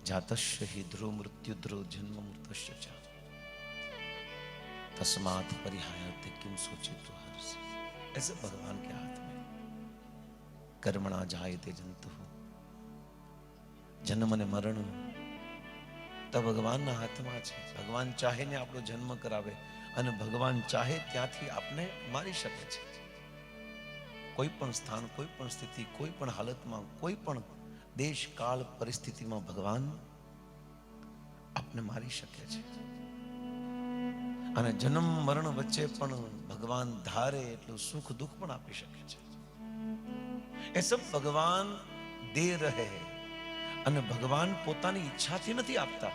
जातस्य हि ध्रुव मृत्यु ध्रुव जन्म मृतस्य च तस्मात् परिहायते किम सोचित हर्ष। ऐसे भगवान के हाथ में कर्मणा जायते जंतु जन्म ने मरण तो भगवान ना हाथ में छे। भगवान चाहे ने आपनो जन्म करावे અને ભગવાન ચાહે ત્યાંથી આપને મારી શકે છે। કોઈ પણ સ્થાન, કોઈ પણ સ્થિતિ, કોઈ પણ હાલતમાં, કોઈ પણ દેશ કાળ પરિસ્થિતિમાં ભગવાન આપને મારી શકે છે। અને જન્મ મરણ વચ્ચે પણ ભગવાન ધારે એટલું સુખ દુઃખ પણ આપી શકે છે। એ સબ ભગવાન દે રહે અને ભગવાન પોતાની ઈચ્છાથી નથી આપતા।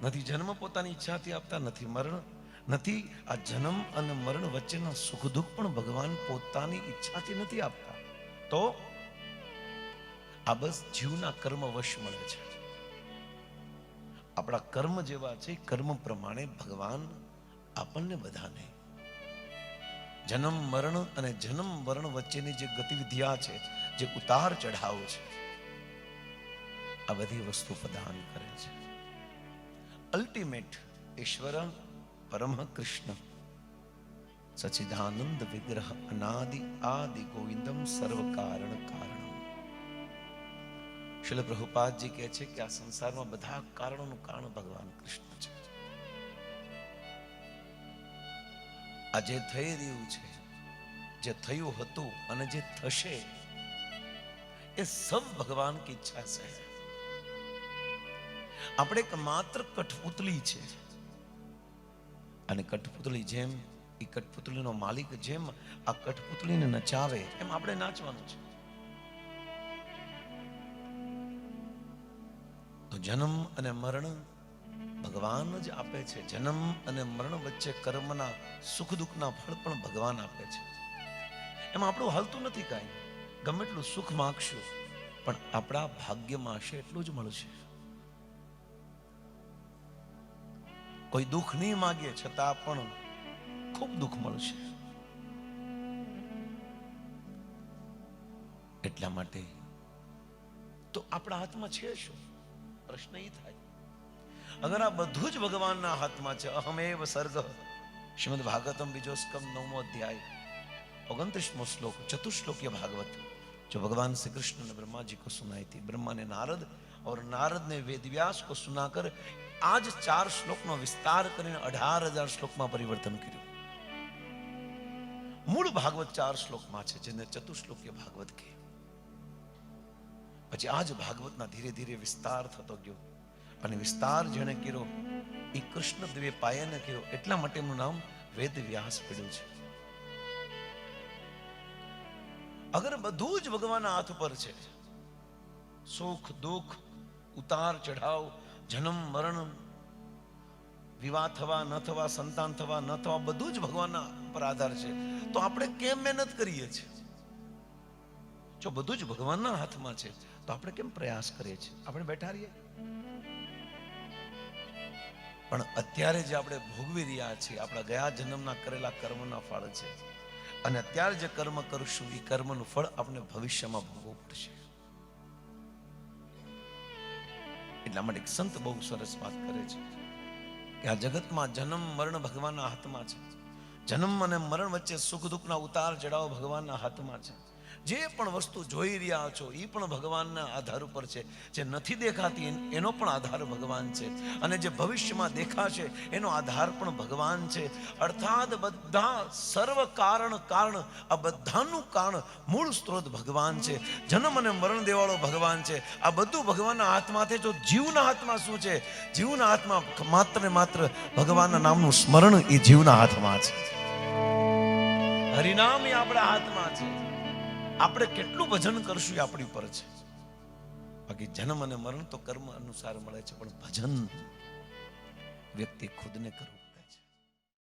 નથી જન્મ પોતાની ઈચ્છાથી આપતા, નથી મરણ, નથી આ જન્મ અને મરણ વચ્ચેના સુખ દુઃખ પણ ભગવાન પોતાની ઈચ્છાથી નથી આપતા। તો આ બસ જીવના કર્મ વશ મળે છે। આપણા કર્મ જેવા છે, કર્મ પ્રમાણે ભગવાન આપણને બધાને જન્મ મરણ અને જન્મ મરણ વચ્ચેની જે ગતિવિધિયા છે, જે ઉતાર ચઢાવ છે, આ બધી વસ્તુ પ્રદાન કરે છે। અલ્ટિમેટ ઈશ્વર પરમ કૃષ્ણ સચ્ચિદાનંદ વિગ્રહ અનાદિ આદિ ગોવિંદમ સર્વ કારણ કારણમ। શ્રીલ પ્રભુપાદજી કહે છે કે આ સંસારમાં બધા કારણોનું કારણ ભગવાન કૃષ્ણ છે। આ જે થઈ રહ્યું છે, જે થયું હતું અને જે થશે, એ સબ ભગવાન की ઈચ્છા છે। આપણે એક માત્ર કઠપુતળી છે અને કઠપુતળી જેમ એ કઠપુતળીનો માલિક જેમ આ કઠપુતળીને નચાવે એમ આપણે નાચવાનું છે। તો જન્મ અને મરણ ભગવાન જ આપે છે। જન્મ અને મરણ વચ્ચે કર્મના સુખ દુઃખના ફળ પણ ભગવાન આપે છે। એમ આપણું હાલતું નથી કાંઈ। ગમે એટલું સુખ માગશું પણ આપણા ભાગ્યમાં હશે એટલું જ મળશે। કોઈ દુઃખ નહીં માગીએ છતાં પણ ખૂબ દુઃખ મળશે। એટલા માટે તો આપણા હાથમાં છે શું? પ્રશ્ન એ થાય, અગર આ બધું જ ભગવાનના હાથમાં છે। અહમેવ સર્ગ, શ્રીમદ ભાગવતમ બીજો સ્કંદ 9મો અધ્યાય 29મો શ્લોક, चतुश्लोकीय भागवत जो भगवान श्री कृष्ण ने ब्रह्मा जी को सुनाई थी। ब्रह्मा ने नारद और नारद ने वेदव्यास को सुनाकर आज 4 श्लोक નો વિસ્તાર કરીને 18,000 શ્લોકમાં પરિવર્તન કર્યું। મૂળ ભાગવત 4 શ્લોકમાં છે, જેને ચતુશ્લોકીય ભાગવત કહે। પછી આજ ભાગવતના ધીરે ધીરે વિસ્તાર થતો ગયો અને વિસ્તાર જેણે કર્યો એ કૃષ્ણ દેવે પાયાને કર્યો। એટલા માટે એનું નામ વેદવ્યાસ પડ્યું છે। અગર બધું જ ભગવાનના હાથ પર છે, સુખ દુઃખ, ઉતાર ચઢાવ, જન્મ મરણ, વિવાહ થવા ન થવા, સંતાન થવા ન થવા, બધું જ ભગવાનના પર આધાર છે। તો આપણે કેમ મહેનત કરીએ છીએ? જો બધું જ ભગવાનના હાથમાં છે તો આપણે કેમ પ્રયાસ કરીએ છીએ? આપણે બેઠા રહીએ? પણ અત્યારે જે આપણે ભોગવી રહ્યા છીએ આપણા ગયા જન્મના કરેલા કર્મના ફળ છે, અને અત્યારે જે કર્મ કરશું એ કર્મનું ફળ આપણે ભવિષ્યમાં ભોગવવું પડશે। એટલા માટે એક સંત બહુ સરસ વાત કરે છે કે આ જગતમાં જન્મ મરણ ભગવાનના હાથમાં છે। જન્મ અને મરણ વચ્ચે સુખ દુઃખના ઉતાર ચઢાવ ભગવાનના હાથમાં છે। જે પણ વસ્તુ જોઈ રહ્યા છો એ પણ ભગવાનના આધાર ઉપર છે। જે નથી દેખાતી એનો પણ આધાર ભગવાન છે, અને જે ભવિષ્યમાં દેખાશે એનો આધાર પણ ભગવાન છે। અર્થાત બધા સર્વ કારણ આ બધાનું કારણ મૂળ સ્ત્રોત ભગવાન છે। જન્મ અને મરણ દેવાળો ભગવાન છે। આ બધું ભગવાનના હાથમાં છે। જો જીવના હાથમાં શું છે? જીવના હાથમાં માત્ર ને માત્ર ભગવાનના નામનું સ્મરણ એ જીવના હાથમાં છે। હરિનામ એ આપણા હાથમાં છે। આપણે કેટલું ભજન કરશું એ આપણી ઉપર છે। બાકી જન્મ અને મરણ તો કર્મ અનુસાર મળે છે, પણ ભજન વ્યક્તિ ખુદને કરવું